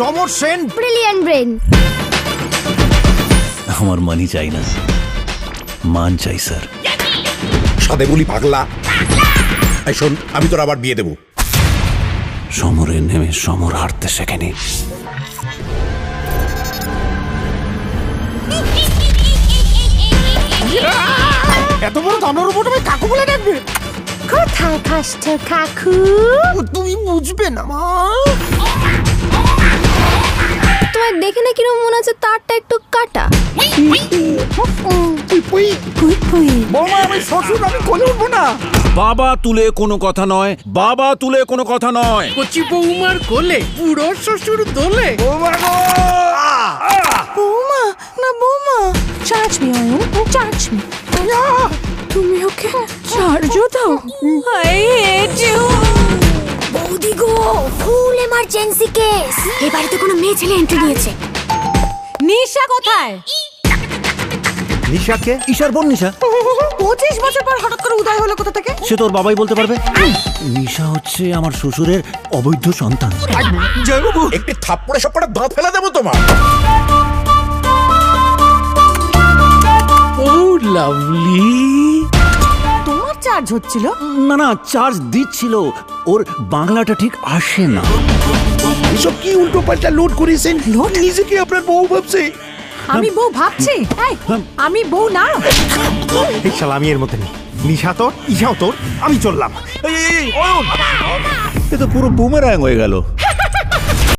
সমর Sen brilliant brain. আমার মানি চাই না, মান চাই স্যার। সাদে বলি পাগলা। এই শোন, আমি তোর আবার বিয়ে দেবো। সমরে নেমে সমর হারতে শেখেনি। এত বড় দামড়ার উপর তুমি কাকু বলে ডাকবে? কোথায় ফার্স্ট কাকু? তুমি বুঝবে না মা। তোমার দেখে না কিরকম মনে হচ্ছে তারটা একটু কাটা। বৌমা আমি শ্বশুর, আমি কোলে উঠবো না। বাবা তুলে কোনো কথা নয়, বাবা তুলে কোনো কথা নয়। কচি বৌমার কোলে বুড়ো শ্বশুর দোলে। বৌমা গো! বৌমা না বৌমা, charge me Ayan, charge me. তুমি ওকে চার্জও দাও? I hate you. বৌদি গো, ফুল এমার্জেন্সি কেস। এই বাড়িতে কোনো মেয়ে ছেলে এন্ট্রি নিয়েছে। নিশা কোথায়? নিশাকে? ঈশার বোন নিশা। 25 বছর পর হঠাৎ করে উদয় হলো কোথা থেকে? সে তোর বাবাই বলতে পারবে। নিশা হচ্ছে আমার শ্বশুরের অবৈধ সন্তান। জয়বাবু, একটি থাপ্পড়ে সব কটা দাঁত ফেলে দেবো তোমার। ও লাভলি। তোমার চার্জ হচ্ছিল? না না, চার্জ দিচ্ছিল। ওর বাংলাটা ঠিক আসে না। এসব কি উল্টো পাল্টা লোড করেছেন? নিজেকে আপনার বউ ভাবছে। আমি বউ ভাবছি? আমি বউ না। এই শালা আমি এর মধ্যে নেই। নিশা তোর, ঈশাও তোর, আমি চললাম। এই অয়ন, এ তো পুরো বুমেরাং হয়ে গেল।